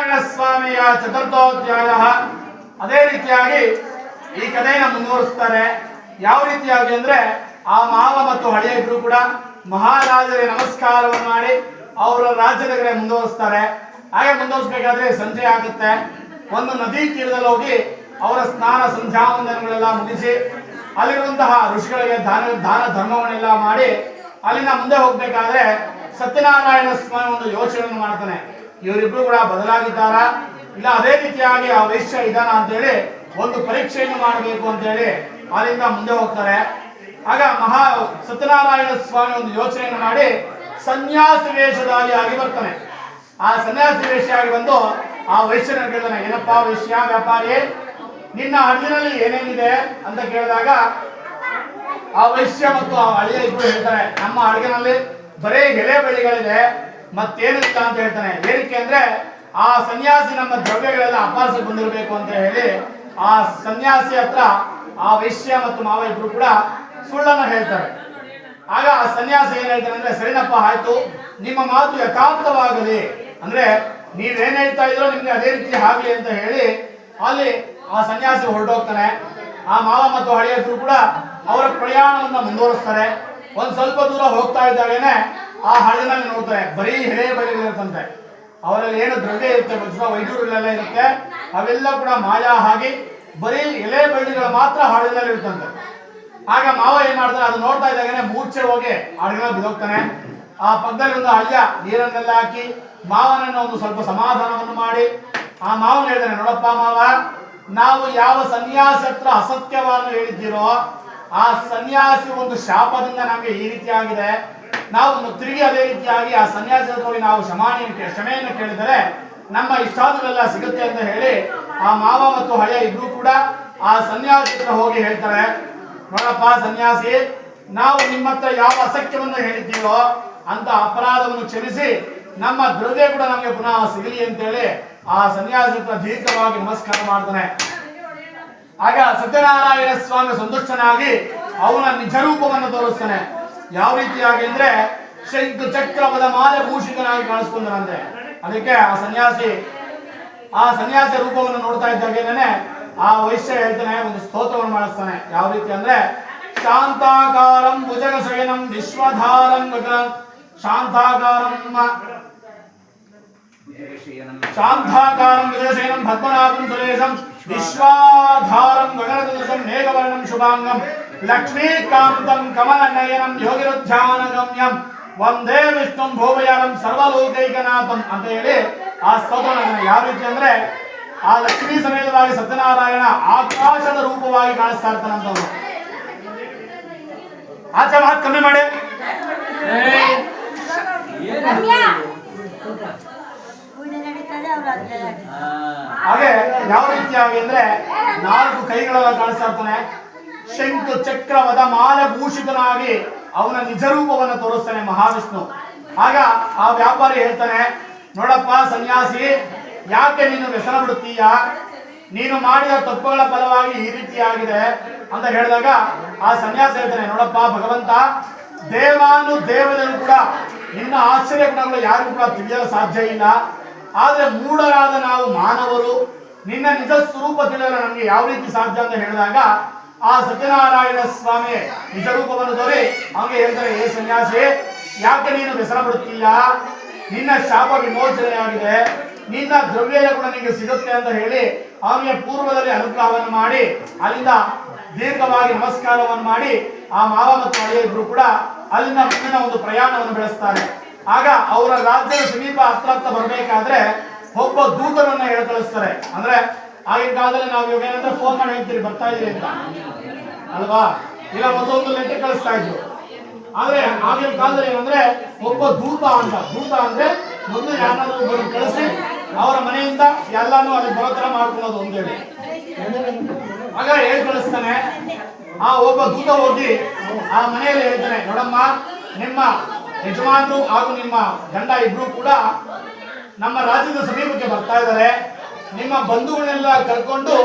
ಸತ್ಯನಾರಾಯಣ ಸ್ವಾಮಿಯ ಚತುರ್ಥೋಧ್ಯಾಯ. ಅದೇ ರೀತಿಯಾಗಿ ಈ ಕಥೆಯನ್ನು ಮುಂದುವರಿಸ್ತಾರೆ. ಯಾವ ರೀತಿಯಾಗಿ ಅಂದ್ರೆ ಆ ಮಾವ ಮತ್ತು ಹಳೆಯ ಇಬ್ರು ಕೂಡ ಮಹಾರಾಜರಿಗೆ ನಮಸ್ಕಾರವನ್ನು ಮಾಡಿ ಅವರ ರಾಜ್ಯದ ಕಡೆ ಮುಂದುವರಿಸ್ತಾರೆ. ಹಾಗೆ ಮುಂದುವರಿಸಬೇಕಾದ್ರೆ ಸಂಜೆ ಆಗುತ್ತೆ. ಒಂದು ನದಿ ತೀರದಲ್ಲಿ ಹೋಗಿ ಅವರ ಸ್ನಾನ ಸಂಧ್ಯಾ ವಂದನೆಗಳೆಲ್ಲ ಮುಗಿಸಿ ಅಲ್ಲಿರುವಂತಹ ಋಷಿಗಳಿಗೆ ದಾನ ಧರ್ಮವನ್ನೆಲ್ಲ ಮಾಡಿ ಅಲ್ಲಿಂದ ಮುಂದೆ ಹೋಗ್ಬೇಕಾದ್ರೆ ಸತ್ಯನಾರಾಯಣ ಸ್ವಾಮಿ ಒಂದು ಯೋಚನೆಯನ್ನು ಮಾಡ್ತಾನೆ. ಇವರಿಬ್ರು ಕೂಡ ಬದಲಾಗಿದ್ದಾರಾ ಇಲ್ಲ ಅದೇ ರೀತಿಯಾಗಿ ಆ ವೈಶ್ಯ ಇದಾನ ಅಂತ ಹೇಳಿ ಒಂದು ಪರೀಕ್ಷೆಯನ್ನು ಮಾಡಬೇಕು ಅಂತ ಹೇಳಿ ಅಲ್ಲಿಂದ ಮುಂದೆ ಹೋಗ್ತಾರೆ. ಆಗ ಸತ್ಯನಾರಾಯಣ ಸ್ವಾಮಿ ಒಂದು ಯೋಚನೆಯನ್ನು ಮಾಡಿ ಸನ್ಯಾಸಿ ವೇಷದಲ್ಲಿ ಆಗಿ ಬರ್ತಾನೆ. ಆ ಸನ್ಯಾಸಿ ವೇಷ ಆಗಿ ಬಂದು ಆ ವೈಶ್ಯನ ಕೇಳ್ತಾನೆ, ಏನಪ್ಪಾ ವೈಶ್ಯ ವ್ಯಾಪಾರಿ, ನಿನ್ನ ಹಣ್ಣಿನಲ್ಲಿ ಏನೇನಿದೆ ಅಂತ ಕೇಳಿದಾಗ ಆ ವೈಶ್ಯ ಮತ್ತು ಆ ಹಳೆಯ ಇಬ್ರು ಹೇಳ್ತಾರೆ, ನಮ್ಮ ಅಡುಗೆನಲ್ಲಿ ಬರೀ ಎಲೆ ಬಳ್ಳಿಗಳಿದೆ ಮತ್ತೇನಿಲ್ಲ ಅಂತ ಹೇಳ್ತಾನೆ. ಏನಕ್ಕೆ ಅಂದ್ರೆ ಆ ಸನ್ಯಾಸಿ ನಮ್ಮ ದ್ರವ್ಯಗಳೆಲ್ಲ ಅಪಹರಿಸಿ ಬಂದಿರಬೇಕು ಅಂತ ಹೇಳಿ ಆ ಸನ್ಯಾಸಿ ಹತ್ರ ಆ ವೈಶ್ಯ ಮತ್ತು ಮಾವ ಇಬ್ರು ಕೂಡ ಸುಳ್ಳನ್ನು ಹೇಳ್ತಾರೆ. ಆಗ ಆ ಸನ್ಯಾಸಿ ಏನ್ ಹೇಳ್ತಾನೆ ಅಂದ್ರೆ, ಸರಿನಪ್ಪ ಆಯ್ತು, ನಿಮ್ಮ ಮಾತು ಯಥಾರ್ಥವಾಗಲಿ, ಅಂದ್ರೆ ನೀವೇನ್ ಹೇಳ್ತಾ ಇದ್ರೋ ನಿಮ್ಗೆ ಅದೇ ರೀತಿ ಆಗ್ಲಿ ಅಂತ ಹೇಳಿ ಅಲ್ಲಿ ಆ ಸನ್ಯಾಸಿ ಹೊರಟೋಗ್ತಾನೆ. ಆ ಮಾವ ಮತ್ತು ಹಳೆಯದ್ರು ಕೂಡ ಅವರ ಪ್ರಯಾಣವನ್ನ ಮುಂದುವರಿಸ್ತಾರೆ. ಒಂದ್ ಸ್ವಲ್ಪ ದೂರ ಹೋಗ್ತಾ ಇದ್ದಾಗೇನೆ ಆ ಹಳ್ಳಿನಲ್ಲಿ ನೋಡ್ತಾರೆ ಬರೀ ಎಲೆ ಬಳ್ಳಿಗಳಿರುತ್ತಂತೆ. ಅವರಲ್ಲಿ ಏನು ದ್ರವ್ಯ ಇರುತ್ತೆ, ವಜ್ರ ವೈಡೂರುಗಳೆಲ್ಲ ಇರುತ್ತೆ, ಅವೆಲ್ಲ ಕೂಡ ಮಾಯಾ ಆಗಿ ಬರೀ ಎಲೆ ಬಳ್ಳಿಗಳು ಮಾತ್ರ ಹಾಡಿನಲ್ಲಿ ಇರುತ್ತಂತೆ. ಆಗ ಮಾವ ಏನ್ ಮಾಡ್ತಾನೆ, ಅದು ನೋಡ್ತಾ ಇದ್ದಾಗೇನೆ ಮೂರ್ಛೆ ಹೋಗಿ ಹಾಡಿನಲ್ಲಿ ಬಿದ್ದೋಗ್ತಾನೆ. ಆ ಪಕ್ಕದಲ್ಲಿ ಒಂದು ಹಳ್ಳಿಯ ನೀರನ್ನೆಲ್ಲ ಹಾಕಿ ಮಾವನನ್ನ ಒಂದು ಸ್ವಲ್ಪ ಸಮಾಧಾನವನ್ನು ಮಾಡಿ ಆ ಮಾವನ ಹೇಳ್ತಾನೆ, ನೋಡಪ್ಪ ಮಾವ, ನಾವು ಯಾವ ಸನ್ಯಾಸಿ ಹತ್ರ ಅಸತ್ಯವನ್ನು ಹೇಳಿದ್ದೀರೋ ಆ ಸನ್ಯಾಸಿ ಒಂದು ಶಾಪದಿಂದ ನಮಗೆ ಈ ರೀತಿ ಆಗಿದೆ. ನಾವು ತಿರುಗಿ ಅದೇ ರೀತಿಯಾಗಿ ಆ ಸನ್ಯಾಸಿ ಹತ್ರ ನಾವು ಕ್ಷಮೆಯನ್ನು ಕೇಳಿದರೆ ನಮ್ಮ ಇಷ್ಟಾದವೆಲ್ಲ ಸಿಗುತ್ತೆ ಅಂತ ಹೇಳಿ ಆ ಮಾವ ಮತ್ತು ಹಳೆಯ ಇಬ್ರು ಕೂಡ ಆ ಸನ್ಯಾಸಿ ಹತ್ರ ಹೋಗಿ ಹೇಳ್ತಾರೆ, ನೋಡಪ್ಪ ಸನ್ಯಾಸಿ, ನಾವು ನಿಮ್ಮ ಹತ್ರ ಯಾವ ಅಸತ್ಯವನ್ನು ಹೇಳಿದ್ದೀರೋ ಅಂತ ಅಪರಾಧವನ್ನು ಕ್ಷಮಿಸಿ ನಮ್ಮ ದ್ರವ್ಯ ಕೂಡ ನಮಗೆ ಪುನಃ ಸಿಗಲಿ ಅಂತೇಳಿ ಆ ಸನ್ಯಾಸಿ ಹತ್ರ ದೀರ್ಘವಾಗಿ ನಮಸ್ಕಾರ ಮಾಡ್ತಾನೆ. ಆಗ ಸತ್ಯನಾರಾಯಣ ಸ್ವಾಮಿ ಸಂತುಷ್ಟನಾಗಿ ಅವನ ನಿಜ ರೂಪವನ್ನು ತೋರಿಸ್ತಾನೆ. ಯಾವ ರೀತಿಯಾಗಿ ಅಂದ್ರೆ ಶಂಕು ಚಕ್ರವದ ಮಾಲೆ ಭೂಷಿತನಾಗಿ ಕಾಣಿಸ್ಕೊಂಡನಂತೆ. ಅದಕ್ಕೆ ಆ ಸನ್ಯಾಸಿ ರೂಪವನ್ನು ನೋಡ್ತಾ ಇದ್ದಾಗೇನೆ ಆ ವೈಶ್ಯ ಹೇಳ್ತಾನೆ, ಒಂದು ಸ್ತೋತ್ರವನ್ನು ಮಾಡಿಸ್ತಾನೆ. ಯಾವ ರೀತಿ ಅಂದ್ರೆ ಶಾಂತಾಕಾರಂ ಭುಜಗ ಶಯನಂ ವಿಶ್ವಧಾರಂ ಶಾಂತಾಕಾರಂ ಭುಜಗಶಯನಂ ಪದ್ಮನಾಭಂ ಸುರೇಶಂ ವಿಶ್ವಾಧಾರಂ ಗಗನದೃಶಂ ಮೇಘವರ್ಣಂ ಶುಭಾಂಗಂ ಲಕ್ಷ್ಮೀಕಾಂತಂ ಕಮಲನಯನಂ ಯೋಗಿರುಧ್ಯಾನಗಮ್ಯಂ ವಂದೇ ವಿಷ್ಣುಂ ಭೋವಯಾನಂ ಸರ್ವಲೋಕೈಕನಾಥಂ ಅಂತ ಹೇಳಿ ಆ ಸ್ತೋತ್ರ. ಯಾವ ರೀತಿ ಅಂದ್ರೆ ಆ ಲಕ್ಷ್ಮೀ ಸಮೇತವಾಗಿ ಸತ್ಯನಾರಾಯಣ ಆಕಾಶದ ರೂಪವಾಗಿ ಕಾಣಿಸ್ತಾ ಇರ್ತಾನಂತವ್ರು. ಆಚೆ ಮಾತು ಕಮ್ಮಿ ಮಾಡಿ. ಹಾಗೆ ಯಾವ ರೀತಿಯಾಗಿ ಅಂದ್ರೆ 4 ಕೈಗಳೆಲ್ಲ ಕಾಣಿಸ್ತಾ ಇರ್ತಾನೆ. ಶಂಕು ಚಕ್ರವದ ಮಾಲೆ ಭೂಷಿತನಾಗಿ ಅವನ ನಿಜ ರೂಪವನ್ನು ತೋರಿಸ್ತಾನೆ ಮಹಾವಿಷ್ಣು. ಆಗ ಆ ವ್ಯಾಪಾರಿ ಹೇಳ್ತಾನೆ, ನೋಡಪ್ಪ ಸನ್ಯಾಸಿ, ಯಾಕೆ ನೀನು ವ್ಯಸನ ಬಿಡುತ್ತೀಯ, ನೀನು ಮಾಡಿದ ತಪ್ಪುಗಳ ಫಲವಾಗಿ ಈ ರೀತಿಯಾಗಿದೆ ಅಂತ ಹೇಳಿದಾಗ ಆ ಸನ್ಯಾಸಿ ಹೇಳ್ತಾನೆ, ನೋಡಪ್ಪ ಭಗವಂತ, ದೇವತೆಗಳು ಕೂಡ ನಿನ್ನ ಆಶ್ಚರ್ಯ ಗುಣಗಳು ಯಾರಿಗೂ ಕೂಡ ತಿಳಿಯಲು ಸಾಧ್ಯ ಇಲ್ಲ. ಆದ್ರೆ ಮೂಢರಾದ ನಾವು ಮಾನವರು ನಿನ್ನ ನಿಜ ಸ್ವರೂಪ ತಿಳಿಯಲು ನಮ್ಗೆ ಯಾವ ರೀತಿ ಸಾಧ್ಯ ಅಂತ ಹೇಳಿದಾಗ ಆ ಸತ್ಯನಾರಾಯಣ ಸ್ವಾಮಿ ನಿಜ ರೂಪವನ್ನು ತೋರಿ ಅವನಿಗೆ ಹೇಳ್ತಾರೆ, ಏ ಸನ್ಯಾಸಿ, ಯಾಕೆ ನೀನು ವ್ಯಸನ ಬಿಡುತ್ತೀಯ, ನಿನ್ನ ಶಾಪ ವಿಮೋಚನೆಯಾಗಿದೆ, ನಿನ್ನ ದ್ರವ್ಯ ಕೂಡ ನಿಮಗೆ ಸಿಗುತ್ತೆ ಅಂತ ಹೇಳಿ ಅವನಿಗೆ ಪೂರ್ವದಲ್ಲಿ ಅನುಗ್ರಹವನ್ನು ಮಾಡಿ ಅಲ್ಲಿಂದ ದೀರ್ಘವಾಗಿ ನಮಸ್ಕಾರವನ್ನು ಮಾಡಿ ಆ ಮಾವ ಮತ್ತು ಹಳೆಯ ಇಬ್ರು ಕೂಡ ಅಲ್ಲಿಂದ ಮುಂದಿನ ಒಂದು ಪ್ರಯಾಣವನ್ನು ಬೆಳೆಸ್ತಾರೆ. ಆಗ ಅವರ ರಾಜ್ಯದ ಸಮೀಪ ಹತ್ರ ಬರಬೇಕಾದ್ರೆ ಒಬ್ಬ ದೂತನನ್ನ ಹೇಳಿ ಕಳಿಸ್ತಾರೆ. ಅಂದ್ರೆ ಆಗಿನ ಕಾಲದಲ್ಲಿ ನಾವು ಇವಾಗ ಏನಂದ್ರೆ ಫೋನ್ ಮಾಡಿ ಹೇಳ್ತೀರಿ ಬರ್ತಾ ಇದೀರಿ ಅಂತ ಅಲ್ವಾ, ಇಲ್ಲ ಮೊದಲೊಂದು ಲೆಟರ್ ಕಳಿಸ್ತಾ ಇದ್ರು. ಆದ್ರೆ ಆಗಿನ ಕಾಲದಲ್ಲಿ ಏನಂದ್ರೆ ಒಬ್ಬ ದೂತ ಅಂದ್ರೆ ಮೊದಲು ಯಾರನ್ನಾದ್ರೂ ಒಬ್ಬರು ಕಳಿಸಿ ಅವರ ಮನೆಯಿಂದ ಎಲ್ಲಾನು ಅಲ್ಲಿ ಬರೋ ತರ ಮಾಡ್ಕೊಳ್ಳೋದು ಅಂತ ಹೇಳಿ ಆಗ ಹೇಳಿ ಕಳಿಸ್ತಾನೆ. ಆ ಒಬ್ಬ ದೂತ ಹೋಗಿ ಆ ಮನೆಯಲ್ಲಿ ಹೇಳ್ತಾನೆ, ನೋಡಮ್ಮ, ನಿಮ್ಮ ಯಜಮಾನರು ಹಾಗೂ ನಿಮ್ಮ ಗಂಡ ಇಬ್ರು ಕೂಡ ನಮ್ಮ ರಾಜ್ಯದ ಸಮೀಪಕ್ಕೆ ಬರ್ತಾ ಇದ್ದಾರೆ, ನಿಮ್ಮ ಬಂಧುಗಳನ್ನೆಲ್ಲ ಕರ್ಕೊಂಡು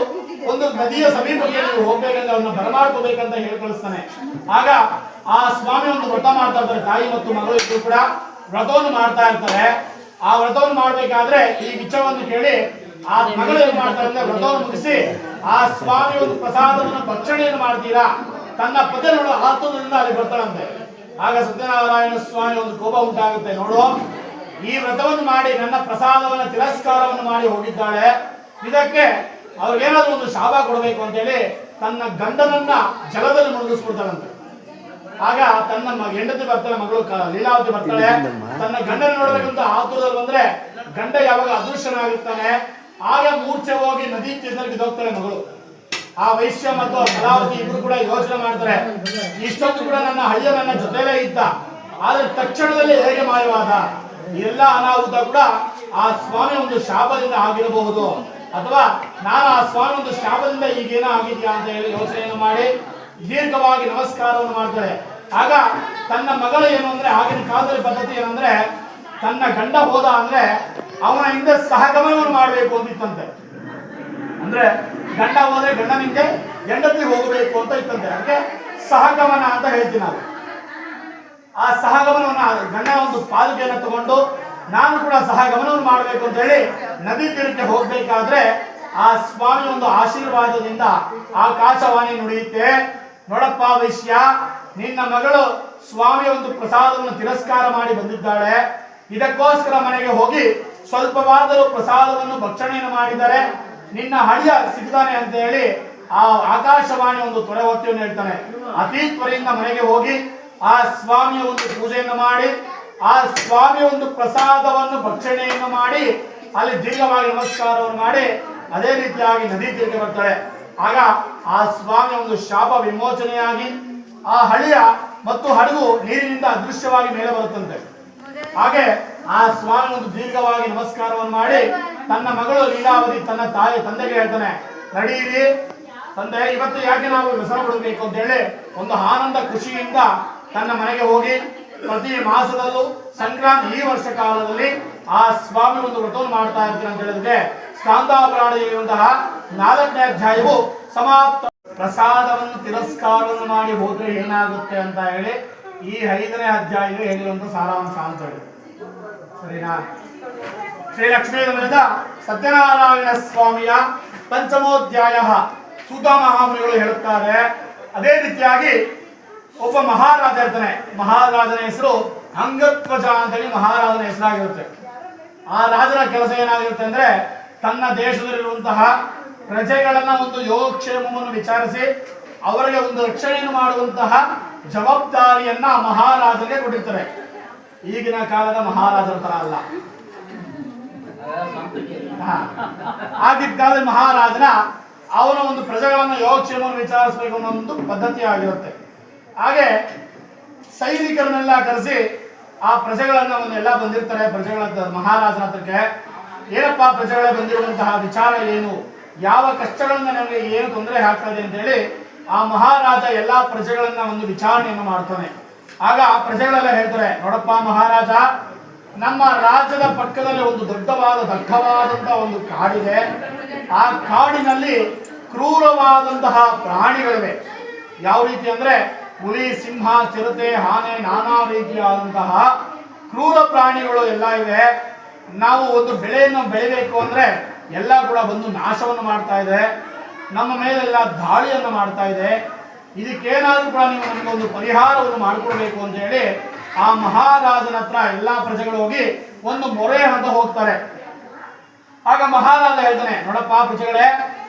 ಒಂದು ನದಿಯ ಸಮೀಪಕ್ಕೆ ನೀವು ಹೋಗ್ಬೇಕಂತ ಅವ್ರನ್ನ ಬರಮಾಡ್ಕೋಬೇಕಂತ ಹೇಳಿ ಕಳಿಸ್ತಾನೆ. ಆಗ ಆ ಸ್ವಾಮಿ ಒಂದು ವ್ರತ ಮಾಡ್ತಾ ಇರ್ತಾರೆ. ತಾಯಿ ಮತ್ತು ಮಗಳು ಇಬ್ರು ಕೂಡ ವ್ರತವನ್ನು ಮಾಡ್ತಾ ಇರ್ತಾರೆ. ಆ ವ್ರತವನ್ನು ಮಾಡಬೇಕಾದ್ರೆ ಈ ವಿಚಾರವನ್ನು ಕೇಳಿ ಆ ಮಗಳು ಏನ್ ಮಾಡ್ತಾರೆ ಅಂದ್ರೆ ವ್ರತವನ್ನು ಮುಗಿಸಿ ಆ ಸ್ವಾಮಿ ಒಂದು ಪ್ರಸಾದವನ್ನು ಭಕ್ಷಣೆಯನ್ನು ಮಾಡ್ತೀರಾ ತನ್ನ ಪದೇ ನೋಡೋ ಆತುರದಿಂದ ಅಲ್ಲಿ ಬರ್ತಾಳಂತೆ. ಆಗ ಸತ್ಯನಾರಾಯಣ ಸ್ವಾಮಿ ಒಂದು ಕೋಪ ಉಂಟಾಗುತ್ತೆ, ನೋಡು ಈ ವ್ರತವನ್ನು ಮಾಡಿ ನನ್ನ ಪ್ರಸಾದವನ್ನು ತಿರಸ್ಕಾರವನ್ನು ಮಾಡಿ ಹೋಗಿದ್ದಾಳೆ, ಇದಕ್ಕೆ ಅವ್ರಿಗೇನಾದ್ರೂ ಒಂದು ಶಾಪ ಕೊಡಬೇಕು ಅಂತೇಳಿ ತನ್ನ ಗಂಡನನ್ನ ಜಲದಲ್ಲಿ ಮುಳುಗಿಸ್ಬಿಡ್ತಾಳಂತೆ. ಆಗ ತನ್ನ ಹೆಂಡತಿ ಬರ್ತಾಳೆ, ಮಗಳು ಲೀಲಾವತಿ ಬರ್ತಾಳೆ, ತನ್ನ ಗಂಡನ ನೋಡ್ಬೇಕಂತ ಆತುರದಲ್ಲಿ ಬಂದ್ರೆ ಗಂಡ ಯಾವಾಗ ಅದೃಶ್ಯನಾಗಿರ್ತಾನೆ ಆಗ ಮೂರ್ಛೆ ಹೋಗಿ ನದಿ ತೀರದಲ್ಲಿ ಬಿದ್ದೋಗ್ತಾಳೆ ಮಗಳು. ಆ ವೈಶ್ಯ ಮತ್ತು ಕಲಾವತಿ ಇಬ್ರು ಕೂಡ ಯೋಚನೆ ಮಾಡ್ತಾರೆ, ಇಷ್ಟೊತ್ತು ಕೂಡ ನನ್ನ ಹಳ್ಳಿಯ ನನ್ನ ಜೊತೆಲೇ ಇದ್ದ, ಆದ್ರೆ ತಕ್ಷಣದಲ್ಲಿ ಹೇಗೆ ಮಾಯವಾದ, ಎಲ್ಲ ಅನಾಹುತ ಕೂಡ ಆ ಸ್ವಾಮಿ ಒಂದು ಶಾಪದಿಂದ ಆಗಿರಬಹುದು, ಅಥವಾ ನಾನು ಆ ಸ್ವಾಮಿ ಒಂದು ಶಾಪದಿಂದ ಈಗೇನೋ ಆಗಿದ್ಯಾ ಅಂತ ಹೇಳಿ ಯೋಚನೆಯನ್ನು ಮಾಡಿ ದೀರ್ಘವಾಗಿ ನಮಸ್ಕಾರವನ್ನು ಮಾಡ್ತಾರೆ. ಆಗ ತನ್ನ ಮಗಳು ಏನು ಅಂದ್ರೆ ಆಗಿನ ಕಾಲದಲ್ಲಿ ಪದ್ಧತಿ ಏನಂದ್ರೆ ತನ್ನ ಗಂಡ ಹೋದ ಅಂದ್ರೆ ಅವನ ಹಿಂದೆ ಸಹಗಮನವನ್ನು ಮಾಡಬೇಕು ಅಂತಿತ್ತಂತೆ. ಅಂದ್ರೆ ಗಂಡ ಹೋದ್ರೆ ಗಂಡನ ಹಿಂದೆ ಹೆಂಡತಿ ಹೋಗಬೇಕು ಅಂತ ಇತ್ತಂತೆ. ಅದಕ್ಕೆ ಸಹಗಮನ ಅಂತ ಹೇಳ್ತೀವಿ ನಾವು. ಆ ಸಹಗಮನವನ್ನ ಗಂಡನ ಒಂದು ಪಾದುಕೆಯನ್ನು ತಗೊಂಡು ನಾನು ಕೂಡ ಸಹಗಮನವನ್ನು ಮಾಡಬೇಕು ಅಂತ ಹೇಳಿ ನದಿ ತೀರಕ್ಕೆ ಹೋಗ್ಬೇಕಾದ್ರೆ ಆ ಸ್ವಾಮಿ ಒಂದು ಆಶೀರ್ವಾದದಿಂದ ಆಕಾಶವಾಣಿ ನುಡಿಯುತ್ತೆ, ನೋಡಪ್ಪ ವೈಶ್ಯ, ನಿನ್ನ ಮಗಳು ಸ್ವಾಮಿ ಒಂದು ಪ್ರಸಾದವನ್ನು ತಿರಸ್ಕಾರ ಮಾಡಿ ಬಂದಿದ್ದಾಳೆ, ಇದಕ್ಕೋಸ್ಕರ ಮನೆಗೆ ಹೋಗಿ ಸ್ವಲ್ಪವಾದರೂ ಪ್ರಸಾದವನ್ನು ಭಕ್ಷಣೆಯನ್ನು ಮಾಡಿದರೆ ನಿನ್ನ ಹಳಿಯ ಸಿಗ್ತಾನೆ ಅಂತ ಹೇಳಿ ಆ ಆಕಾಶವಾಣಿ ಒಂದು ತೊರೆ ಹೊತ್ತಿಯನ್ನು ಹೇಳ್ತಾನೆ. ಅತಿ ತ್ವರೆಯಿಂದ ಮನೆಗೆ ಹೋಗಿ ಆ ಸ್ವಾಮಿಯ ಒಂದು ಪೂಜೆಯನ್ನು ಮಾಡಿ ಆ ಸ್ವಾಮಿಯ ಒಂದು ಪ್ರಸಾದವನ್ನು ಭಕ್ಷಣೆಯನ್ನು ಮಾಡಿ ಅಲ್ಲಿ ದೀರ್ಘವಾಗಿ ನಮಸ್ಕಾರವನ್ನು ಮಾಡಿ ಅದೇ ರೀತಿಯಾಗಿ ನದಿ ತೀರಕ್ಕೆ ಬರ್ತಾಳೆ. ಆಗ ಆ ಸ್ವಾಮಿಯ ಒಂದು ಶಾಪ ವಿಮೋಚನೆಯಾಗಿ ಆ ಹಳಿಯ ಮತ್ತು ಹಡಗು ನೀರಿನಿಂದ ಅದೃಶ್ಯವಾಗಿ ಮೇಲೆ ಬರುತ್ತಂತೆ. ಹಾಗೆ ಆ ಸ್ವಾಮಿ ಒಂದು ದೀರ್ಘವಾಗಿ ನಮಸ್ಕಾರವನ್ನು ಮಾಡಿ ತನ್ನ ಮಗಳು ಲೀಲಾವತಿ ತನ್ನ ತಂದೆಗೆ ಹೇಳ್ತಾನೆ, ನಡೀರಿ ತಂದೆ, ಇವತ್ತು ಯಾಕೆ ನಾವು ವ್ಯಸನ ಬಿಡಬೇಕು ಅಂತ ಹೇಳಿ ಒಂದು ಆನಂದ ಖುಷಿಯಿಂದ ತನ್ನ ಮನೆಗೆ ಹೋಗಿ ಪ್ರತಿ ಮಾಸದಲ್ಲೂ ಸಂಕ್ರಾಂತಿ ಈ ವರ್ಷ ಕಾಲದಲ್ಲಿ ಆ ಸ್ವಾಮಿ ಒಂದು ವ್ರತವನ್ನು ಮಾಡ್ತಾ ಇರ್ತೀನಿ ಅಂತ ಹೇಳಿದ್ರೆ ಸ್ಕಾಂದಾಪುರಾಣದಲ್ಲಿರುವಂತಹ 4ನೇ ಅಧ್ಯಾಯವು ಸಮಾಪ್ತ. ಪ್ರಸಾದವನ್ನು ತಿರಸ್ಕಾರವನ್ನು ಮಾಡಿ ಹೋದ್ರೆ ಏನಾಗುತ್ತೆ ಅಂತ ಹೇಳಿ ಈ 5ನೇ ಅಧ್ಯಾಯ ಹೇಳಿರುವಂತ ಸಾರಾಂಶ ಅಂತ ಹೇಳಿ, ಸರಿನಾ? ಶ್ರೀ ಲಕ್ಷ್ಮೀ ನಮರದ ಸತ್ಯನಾರಾಯಣ ಸ್ವಾಮಿಯ ಪಂಚಮೋಧ್ಯಾಯ ಸೂತ ಮಹಾಮುನಿಗಳು ಹೇಳುತ್ತಾರೆ. ಅದೇ ರೀತಿಯಾಗಿ ಒಬ್ಬ ಮಹಾರಾಜ ಇರ್ತಾನೆ, ಮಹಾರಾಜನ ಹೆಸರು ಅಂಗಧ್ವಜ ಅಂತೇಳಿ ಮಹಾರಾಜನ ಹೆಸರಾಗಿರುತ್ತೆ. ಆ ರಾಜನ ಕೆಲಸ ಏನಾಗಿರುತ್ತೆ ಅಂದ್ರೆ ತನ್ನ ದೇಶದಲ್ಲಿರುವಂತಹ ಪ್ರಜೆಗಳನ್ನ ಒಂದು ಯೋಗಕ್ಷೇಮವನ್ನು ವಿಚಾರಿಸಿ ಅವರಿಗೆ ಒಂದು ರಕ್ಷಣೆಯನ್ನು ಮಾಡುವಂತಹ ಜವಾಬ್ದಾರಿಯನ್ನ ಮಹಾರಾಜನಿಗೆ ಕೊಟ್ಟಿರ್ತಾರೆ. ಈಗಿನ ಕಾಲದ ಮಹಾರಾಜರ ತರ ಅಲ್ಲ. ಆಗಿನ ಕಾಲದ ಮಹಾರಾಜನ ಅವನ ಒಂದು ಪ್ರಜೆಗಳನ್ನ ಯೋಗಕ್ಷೇಮವನ್ನು ವಿಚಾರಿಸಬೇಕು ಅನ್ನೋ ಒಂದು ಪದ್ಧತಿ ಆಗಿರುತ್ತೆ. ಹಾಗೆ ಸೈನಿಕರನ್ನೆಲ್ಲ ಕರೆಸಿ ಆ ಪ್ರಜೆಗಳನ್ನ ಎಲ್ಲ ಬಂದಿರ್ತಾರೆ ಪ್ರಜೆಗಳ ಮಹಾರಾಜನ ಹತ್ರಕ್ಕೆ. ಏನಪ್ಪ ಪ್ರಜೆಗಳೇ ಬಂದಿರುವಂತಹ ವಿಚಾರ ಏನು, ಯಾವ ಕಷ್ಟಗಳನ್ನ ನಮಗೆ ಏನು ತೊಂದರೆ ಆಗ್ತಾ ಇದೆ ಅಂತ ಹೇಳಿ ಆ ಮಹಾರಾಜ ಎಲ್ಲಾ ಪ್ರಜೆಗಳನ್ನ ಒಂದು ವಿಚಾರಣೆಯನ್ನು ಮಾಡ್ತಾನೆ. ಆಗ ಆ ಪ್ರಜೆಗಳೆಲ್ಲ ಹೇಳ್ತಾರೆ, ನೋಡಪ್ಪ ಮಹಾರಾಜ, ನಮ್ಮ ರಾಜ್ಯದ ಪಕ್ಕದಲ್ಲಿ ಒಂದು ದಟ್ಟವಾದಂತಹ ಒಂದು ಕಾಡಿದೆ. ಆ ಕಾಡಿನಲ್ಲಿ ಕ್ರೂರವಾದಂತಹ ಪ್ರಾಣಿಗಳಿವೆ. ಯಾವ ರೀತಿ ಅಂದ್ರೆ ಹುಲಿ, ಸಿಂಹ, ಚಿರತೆ, ಆನೆ, ನಾನಾ ರೀತಿಯಾದಂತಹ ಕ್ರೂರ ಪ್ರಾಣಿಗಳು ಎಲ್ಲ ಇವೆ. ನಾವು ಒಂದು ಬೆಳೆಯನ್ನು ಬೆಳಿಬೇಕು ಅಂದ್ರೆ ಎಲ್ಲ ಕೂಡ ಬಂದು ನಾಶವನ್ನು ಮಾಡ್ತಾ ಇದೆ, ನಮ್ಮ ಮೇಲೆಲ್ಲ ದಾಳಿಯನ್ನು ಮಾಡ್ತಾ ಇದೆ. ಇದಕ್ಕೇನಾದ್ರೂ ಕೂಡ ನೀವು ನಮಗೆ ಒಂದು ಪರಿಹಾರವನ್ನು ಮಾಡಿಕೊಡ್ಬೇಕು ಅಂತ ಹೇಳಿ ಆ ಮಹಾರಾಜನ ಹತ್ರ ಎಲ್ಲಾ ಪ್ರಜೆಗಳು ಹೋಗಿ ಒಂದು ಮೊರೆ ಅಂತ ಹೋಗ್ತಾರೆ. ಆಗ ಮಹಾರಾಜ ಹೇಳ್ತಾನೆ, ನೋಡಪ್ಪ ಪ್ರಜೆಗಳೇ,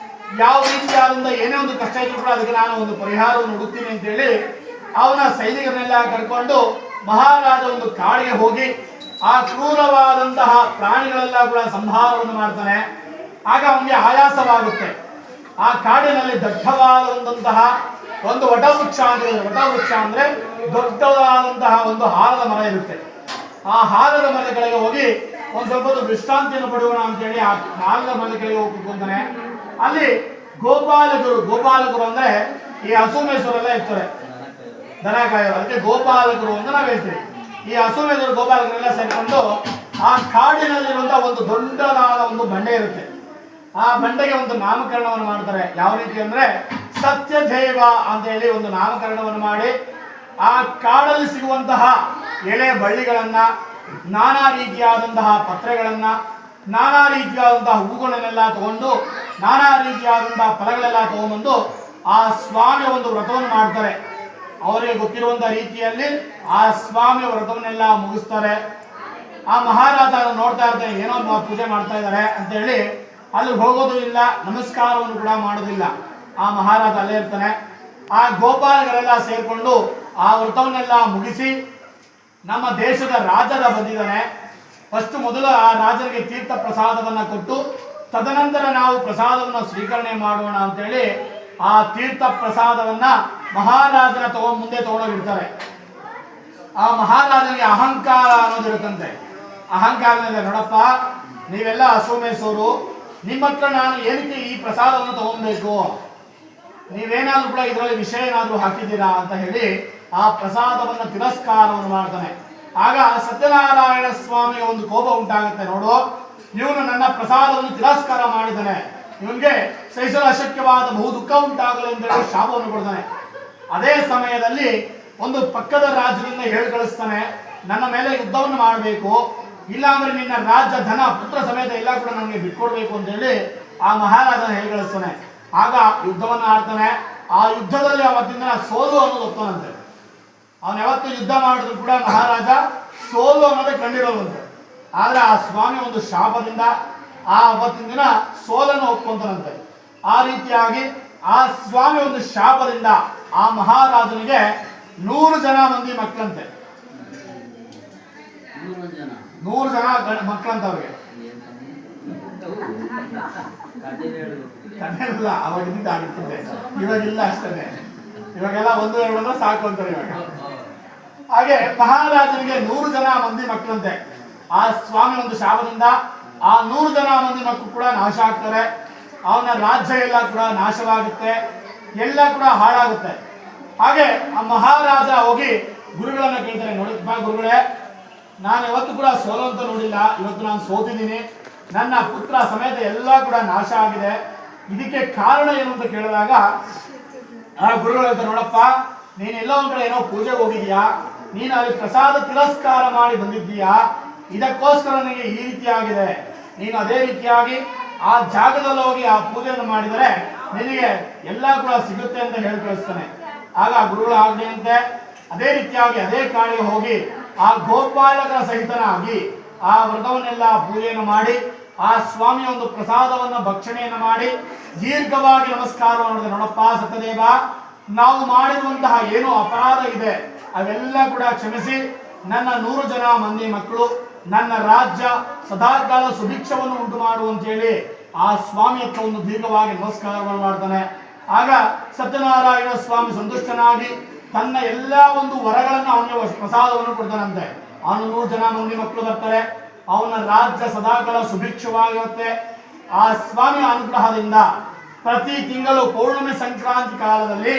ಯಾವ ರೀತಿಯಾದಂತ ಏನೇ ಒಂದು ಕಷ್ಟ ಇದ್ರು ಕೂಡ ಅದಕ್ಕೆ ನಾನು ಒಂದು ಪರಿಹಾರವನ್ನು ಹುಡುಕ್ತೀನಿ ಅಂತ ಹೇಳಿ ಅವನ ಸೈನಿಕರನ್ನೆಲ್ಲ ಕರ್ಕೊಂಡು ಮಹಾರಾಜ ಒಂದು ಕಾಡಿಗೆ ಹೋಗಿ ಆ ಕ್ರೂರವಾದಂತಹ ಪ್ರಾಣಿಗಳೆಲ್ಲ ಕೂಡ ಸಂಹಾರವನ್ನು ಮಾಡ್ತಾನೆ. ಆಗ ಅವನಿಗೆ ಆಯಾಸವಾಗುತ್ತೆ. ಆ ಕಾಡಿನಲ್ಲಿ ದಟ್ಟವಾದಂತಹ ಒಂದು ವಟವೃಕ್ಷ ಅಂದ್ರೆ ದೊಡ್ಡದಾದಂತಹ ಒಂದು ಆಲದ ಮರ ಇರುತ್ತೆ. ಆ ಆಲದ ಮರದ ಕೆಳಗೆ ಹೋಗಿ ಒಂದ್ ಸ್ವಲ್ಪ ವಿಶ್ರಾಂತಿಯನ್ನು ಪಡೆಯೋಣ ಅಂತ ಹೇಳಿ ಆ ಆಲದ ಮರದ ಕೆಳಗೆ ಹೋಗಿ ಕೂತ್ಕೊಂತಾನೆ. ಅಲ್ಲಿ ಗೋಪಾಲಕರು ಅಂದ್ರೆ ಈ ಹಸು ಮೇಸೂರೆಲ್ಲ ಇರ್ತಾರೆ, ದನ ಕಾಯೋರು, ಅದಕ್ಕೆ ಗೋಪಾಲಕರು ಅಂತ ನಾವ್ ಹೇಳ್ತೀವಿ. ಈ ಹಸು ಮೇಸೂರು ಗೋಪಾಲಕರೆಲ್ಲ ಸೇರ್ಕೊಂಡು ಆ ಕಾಡಿನಲ್ಲಿರುವಂತಹ ಒಂದು ದೊಡ್ಡದಾದ ಒಂದು ಬಂಡೆ ಇರುತ್ತೆ. ಆ ಬಂಡೆಗೆ ಒಂದು ನಾಮಕರಣವನ್ನು ಮಾಡ್ತಾರೆ. ಯಾವ ರೀತಿ ಅಂದ್ರೆ ಸತ್ಯದೇವ ಅಂತ ಹೇಳಿ ಒಂದು ನಾಮಕರಣವನ್ನು ಮಾಡಿ ಆ ಕಾಡಲ್ಲಿ ಸಿಗುವಂತಹ ಎಳೆ ಬಳ್ಳಿಗಳನ್ನ ನಾನಾ ರೀತಿಯಾದಂತಹ ಪತ್ರೆಗಳನ್ನ, ನಾನಾ ರೀತಿಯಾದಂತಹ ಹೂಗಳನ್ನೆಲ್ಲ ತಗೊಂಡು, ನಾನಾ ರೀತಿಯಾದಂತಹ ಫಲಗಳೆಲ್ಲ ತಗೊಂಡ್ಬಂದು ಆ ಸ್ವಾಮಿಯ ಒಂದು ವ್ರತವನ್ನು ಮಾಡ್ತಾರೆ. ಅವರಿಗೆ ಗೊತ್ತಿರುವಂತಹ ರೀತಿಯಲ್ಲಿ ಆ ಸ್ವಾಮಿಯ ವ್ರತವನ್ನೆಲ್ಲ ಮುಗಿಸ್ತಾರೆ. ಆ ಮಹಾರಾಜ ನೋಡ್ತಾ ಇರ್ತಾರೆ, ಏನೋ ಪೂಜೆ ಮಾಡ್ತಾ ಇದ್ದಾರೆ ಅಂತ ಹೇಳಿ ಅಲ್ಲಿ ಹೋಗೋದು ಇಲ್ಲ, ನಮಸ್ಕಾರವನ್ನು ಕೂಡ ಮಾಡೋದಿಲ್ಲ. ಆ ಮಹಾರಾಜ ಅಲ್ಲೇ ಇರ್ತಾನೆ. ಆ ಗೋಪಾಲಗಳೆಲ್ಲ ಸೇರ್ಕೊಂಡು ಆ ವ್ರತವನ್ನೆಲ್ಲ ಮುಗಿಸಿ ನಮ್ಮ ದೇಶದ ರಾಜರ ಬಂದಿದ್ದಾನೆ, ಫಸ್ಟ್ ಮೊದಲು ಆ ರಾಜನಿಗೆ ತೀರ್ಥ ಪ್ರಸಾದವನ್ನ ಕೊಟ್ಟು ತದನಂತರ ನಾವು ಪ್ರಸಾದವನ್ನು ಸ್ವೀಕರಣೆ ಮಾಡೋಣ ಅಂತೇಳಿ ಆ ತೀರ್ಥ ಪ್ರಸಾದವನ್ನ ಮಹಾರಾಜನ ಮುಂದೆ ತಗೊಂಡೋಗಿರ್ತಾರೆ. ಆ ಮಹಾರಾಜನಿಗೆ ಅಹಂಕಾರ ಅನ್ನೋದಿರುತ್ತಂತೆ. ಅಹಂಕಾರದಿಂದ, ನೋಡಪ್ಪ ನೀವೆಲ್ಲ ಅಸೋಮೇಶ್ವರು, ನಿಮ್ಮ ಹತ್ರ ನಾನು ಏನಕ್ಕೆ ಈ ಪ್ರಸಾದವನ್ನು ತಗೊಬೇಕು, ನೀವೇನಾದ್ರೂ ಕೂಡ ಇದರಲ್ಲಿ ವಿಷಯ ಏನಾದ್ರೂ ಹಾಕಿದ್ದೀರಾ ಅಂತ ಹೇಳಿ ಆ ಪ್ರಸಾದವನ್ನು ತಿರಸ್ಕಾರವನ್ನು ಮಾಡ್ತಾನೆ. ಆಗ ಸತ್ಯನಾರಾಯಣ ಸ್ವಾಮಿಗೆ ಒಂದು ಕೋಪ ಉಂಟಾಗುತ್ತೆ. ನೋಡು, ಇವನು ನನ್ನ ಪ್ರಸಾದವನ್ನು ತಿರಸ್ಕಾರ ಮಾಡಿದ್ದಾನೆ, ಇವನಿಗೆ ಸಹಿಸಲು ಅಶಕ್ಯವಾದ ಬಹು ದುಃಖ ಉಂಟಾಗಲಿ ಅಂತ ಹೇಳಿ ಶಾಪವನ್ನು ಕೊಡ್ತಾನೆ. ಅದೇ ಸಮಯದಲ್ಲಿ ಒಂದು ಪಕ್ಕದ ರಾಜ್ಯದಿಂದ ಹೇಳಿ ಕಳಿಸ್ತಾನೆ, ನನ್ನ ಮೇಲೆ ಯುದ್ಧವನ್ನು ಮಾಡಬೇಕು, ಇಲ್ಲಾಂದ್ರೆ ನಿನ್ನ ರಾಜ್ಯ ಧನ ಪುತ್ರ ಸಮೇತ ಎಲ್ಲ ಕೂಡ ನನಗೆ ಬಿಟ್ಕೊಡ್ಬೇಕು ಅಂತ ಹೇಳಿ ಆ ಮಹಾರಾಜನ ಹೇಳಿ ಕಳಿಸ್ತಾನೆ. ಆಗ ಯುದ್ಧವನ್ನು ಆಡ್ತಾನೆ. ಆ ಯುದ್ಧದಲ್ಲಿ ಅವತ್ತಿಂದ ಸೋಲು ಅನ್ನೋದು ಒಪ್ತಾನಂತೆ. ಅವನು ಯಾವತ್ತು ಯುದ್ಧ ಮಾಡಿದ್ರು ಕೂಡ ಮಹಾರಾಜ ಸೋಲು ಅನ್ನೋದೇ ಕಂಡಿರೋದಂತೆ. ಆದ್ರೆ ಆ ಸ್ವಾಮಿ ಒಂದು ಶಾಪದಿಂದ ಆ ಅವತ್ತಿನ ದಿನ ಸೋಲನ್ನು ಒಪ್ಕೊಂತಾನಂತೆ. ಆ ರೀತಿಯಾಗಿ ಆ ಸ್ವಾಮಿ ಒಂದು ಶಾಪದಿಂದ ಆ ಮಹಾರಾಜನಿಗೆ 100 ಜನ ಮಂದಿ ಮಕ್ಕಳಂತೆ. 100 ಜನ ಮಕ್ಕಳಂತ ಅವ್ರಿಗೆ. ಕಥೆಲ್ಲ ಅವಾಗಿದ್ದ ಆಗಿರ್ತದೆ, ಇವಾಗಿಲ್ಲ ಅಷ್ಟೇ. ಇವಾಗೆಲ್ಲ 1-2 ಅಂದ್ರೆ ಸಾಕು ಅಂತಾರೆ ಇವಾಗ. ಹಾಗೆ ಮಹಾರಾಜನಿಗೆ 100 ಜನ ಮಂದಿ ಮಕ್ಕಳಂತೆ. ಆ ಸ್ವಾಮಿ ಒಂದು ಶಾಪದಿಂದ ಆ 100 ಜನ ಮಂದಿ ಮಕ್ಕಳು ಕೂಡ ನಾಶ ಆಗ್ತಾರೆ. ಅವನ ರಾಜ್ಯ ಎಲ್ಲ ಕೂಡ ನಾಶವಾಗುತ್ತೆ, ಎಲ್ಲ ಕೂಡ ಹಾಳಾಗುತ್ತೆ. ಹಾಗೆ ಆ ಮಹಾರಾಜ ಹೋಗಿ ಗುರುಗಳನ್ನ ಕೇಳ್ತಾರೆ, ನೋಡಿಪ್ಪ ಗುರುಗಳೇ, ನಾನು ಯಾವತ್ತು ಕೂಡ ಸೋಲಂತ ನೋಡಿಲ್ಲ, ಇವತ್ತು ನಾನು ಸೋತಿದ್ದೀನಿ, ನನ್ನ ಪುತ್ರ ಸಮೇತ ಎಲ್ಲ ಕೂಡ ನಾಶ ಆಗಿದೆ, ಇದಕ್ಕೆ ಕಾರಣ ಏನು ಅಂತ ಕೇಳಿದಾಗ ಆ ಗುರುಗಳು ಹೇಳ್ತಾರೆ, ನೋಡಪ್ಪ ನೀನೆಲ್ಲೋ ಒಂದ್ ಕಡೆ ಏನೋ ಪೂಜೆಗೆ ಹೋಗಿದ್ಯಾ, ನೀನು ಅಲ್ಲಿ ಪ್ರಸಾದ ತಿರಸ್ಕಾರ ಮಾಡಿ ಬಂದಿದ್ದೀಯಾ, ಇದಕ್ಕೋಸ್ಕರ ನಿನಗೆ ಈ ರೀತಿಯಾಗಿದೆ. ನೀನು ಅದೇ ರೀತಿಯಾಗಿ ಆ ಜಾಗದಲ್ಲಿ ಹೋಗಿ ಆ ಪೂಜೆಯನ್ನು ಮಾಡಿದರೆ ನಿನಗೆ ಎಲ್ಲ ಕೂಡ ಸಿಗುತ್ತೆ ಅಂತ ಹೇಳಿ ಕಳಿಸ್ತಾನೆ. ಆಗ ಗುರುಗಳು ಆಗ್ಲಿಯಂತೆ ಅದೇ ರೀತಿಯಾಗಿ ಅದೇ ಕಾಡಿಗೆ ಹೋಗಿ ಆ ಗೋಪಾಲಕರ ಸಹಿತನಾಗಿ ಆ ವ್ರತವನ್ನೆಲ್ಲ ಪೂಜೆಯನ್ನು ಮಾಡಿ ಆ ಸ್ವಾಮಿಯ ಒಂದು ಪ್ರಸಾದವನ್ನು ಭಕ್ಷಣೆಯನ್ನು ಮಾಡಿ ದೀರ್ಘವಾಗಿ ನಮಸ್ಕಾರ ಮಾಡಿದೆ. ನೋಡಪ್ಪ ಸತ್ಯದೇವ, ನಾವು ಮಾಡಿರುವಂತಹ ಏನೋ ಅಪರಾಧ ಇದೆ ಅವೆಲ್ಲ ಕೂಡ ಕ್ಷಮಿಸಿ ನನ್ನ 100 ಜನ ಮಂದಿ ಮಕ್ಕಳು, ನನ್ನ ರಾಜ್ಯ ಸದಾಕಾಲ ಸುಭಿಕ್ಷವನ್ನು ಉಂಟು ಮಾಡುವಂತೇಳಿ ಆ ಸ್ವಾಮಿ ಹತ್ರ ಒಂದು ದೀರ್ಘವಾಗಿ ನಮಸ್ಕಾರವನ್ನು ಮಾಡ್ತಾನೆ. ಆಗ ಸತ್ಯನಾರಾಯಣ ಸ್ವಾಮಿ ಸಂತುಷ್ಟನಾಗಿ ತನ್ನ ಎಲ್ಲ ಒಂದು ವರಗಳನ್ನು ಅವನಿಗೆ ಪ್ರಸಾದವನ್ನು ಕೊಡ್ತಾನಂತೆ. ಅವನು 100 ಜನ ಮಂದಿ ಮಕ್ಕಳು ಬರ್ತಾರೆ, ಅವನ ರಾಜ್ಯ ಸದಾಕಾಲ ಸುಭಿಕ್ಷವಾಗಿರುತ್ತೆ. ಆ ಸ್ವಾಮಿಯ ಅನುಗ್ರಹದಿಂದ ಪ್ರತಿ ತಿಂಗಳು ಪೌರ್ಣಮಿ ಸಂಕ್ರಾಂತಿ ಕಾಲದಲ್ಲಿ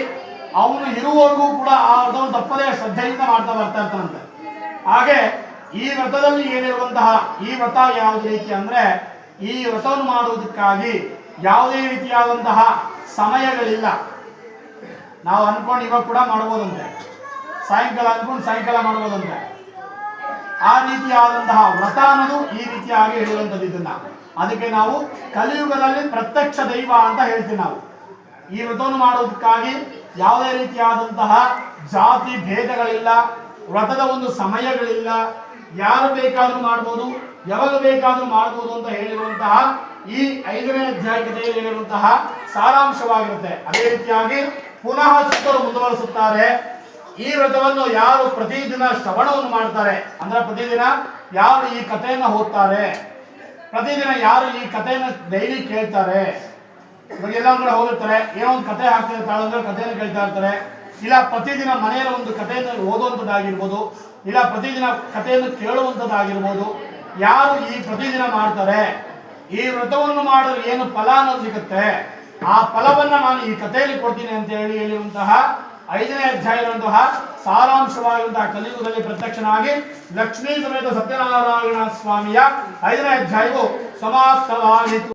ಅವನು ಇರುವವರೆಗೂ ಕೂಡ ಆ ವ್ರತವನ್ನು ತಪ್ಪದೇ ಶ್ರದ್ಧೆಯಿಂದ ಮಾಡ್ತಾ ಬರ್ತಾ ಇರ್ತಾನಂತೆ. ಹಾಗೆ ಈ ವ್ರತದಲ್ಲಿ ಏನಿರುವಂತಹ ಈ ವ್ರತ ಯಾವುದೇ ರೀತಿ ಅಂದ್ರೆ ಈ ವ್ರತವನ್ನು ಮಾಡುವುದಕ್ಕಾಗಿ ಯಾವುದೇ ರೀತಿಯಾದಂತಹ ಸಮಯಗಳಿಲ್ಲ. ನಾವು ಅನ್ಕೊಂಡು ಇವಾಗ ಕೂಡ ಮಾಡ್ಬೋದಂತೆ, ಸಾಯಂಕಾಲ ಅನ್ಕೊಂಡು ಸಾಯಂಕಾಲ ಮಾಡ್ಬೋದಂತೆ. ಆ ರೀತಿಯಾದಂತಹ ವ್ರತ ಅನ್ನೋದು ಈ ರೀತಿಯಾಗಿ ಹೇಳುವಂಥದ್ದು. ಇದನ್ನ ಅದಕ್ಕೆ ನಾವು ಕಲಿಯುಗದಲ್ಲಿ ಪ್ರತ್ಯಕ್ಷ ದೈವ ಅಂತ ಹೇಳ್ತೀವಿ. ನಾವು ಈ ವ್ರತವನ್ನು ಮಾಡುವುದಕ್ಕಾಗಿ ಯಾವುದೇ ರೀತಿಯಾದಂತಹ ಜಾತಿ ಭೇದಗಳಿಲ್ಲ, ವ್ರತದ ಒಂದು ಸಮಯಗಳಿಲ್ಲ, ಯಾರು ಬೇಕಾದ್ರೂ ಮಾಡ್ಬೋದು, ಯಾವಾಗ ಬೇಕಾದ್ರೂ ಮಾಡ್ಬೋದು ಅಂತ ಹೇಳಿರುವಂತಹ ಈ 5ನೇ ಅಧ್ಯಾಯದಲ್ಲಿ ಹೇಳಿರುವಂತಹ ಸಾರಾಂಶವಾಗಿರುತ್ತೆ. ಅದೇ ರೀತಿಯಾಗಿ ಪುನಃ ಸುತ್ತರು ಮುಂದುವರಿಸುತ್ತಾರೆ. ಈ ವ್ರತವನ್ನು ಯಾರು ಪ್ರತಿದಿನ ಶ್ರವಣವನ್ನು ಮಾಡ್ತಾರೆ ಅಂದ್ರೆ ಪ್ರತಿದಿನ ಯಾರು ಈ ಕಥೆಯನ್ನ ಓದ್ತಾರೆ, ಪ್ರತಿದಿನ ಯಾರು ಈ ಕಥೆಯನ್ನ ಡೈಲಿ ಕೇಳ್ತಾರೆ, ಇವಾಗ ಎಲ್ಲ ಕಡೆ ಹೋಗಿರ್ತಾರೆ, ಏನೋ ಒಂದು ಕಥೆ ಹಾಕ್ತಿರ್ತಾರೆ ಅಂದ್ರೆ ಕಥೆಯನ್ನು ಕೇಳ್ತಾ ಇರ್ತಾರೆ, ಇಲ್ಲ ಪ್ರತಿದಿನ ಮನೆಯಲ್ಲಿ ಒಂದು ಕಥೆಯನ್ನು ಓದುವಂಥದ್ದಾಗಿರ್ಬೋದು, ಇಲ್ಲ ಪ್ರತಿದಿನ ಕಥೆಯನ್ನು ಕೇಳುವಂಥದ್ದಾಗಿರ್ಬೋದು, ಯಾರು ಈ ಪ್ರತಿದಿನ ಮಾಡ್ತಾರೆ, ಈ ವ್ರತವನ್ನು ಮಾಡಿದ್ರೆ ಏನು ಫಲ ಅನ್ನೋದು ಸಿಗುತ್ತೆ, ಆ ಫಲವನ್ನ ನಾನು ಈ ಕಥೆಯಲ್ಲಿ ಕೊಡ್ತೀನಿ ಅಂತ ಹೇಳಿರುವಂತಹ 5ನೇ ಅಧ್ಯಾಯದಂತಹ ಸಾರಾಂಶವಾಗಿರುವಂತಹ ಕಲಿಯುಗದಲ್ಲಿ ಪ್ರತ್ಯಕ್ಷನಾಗಿ ಲಕ್ಷ್ಮೀ ಸಮೇತ ಸತ್ಯನಾರಾಯಣ ಸ್ವಾಮಿಯ 5ನೇ ಅಧ್ಯಾಯವು ಸಮಾಪ್ತವಾಯಿತು.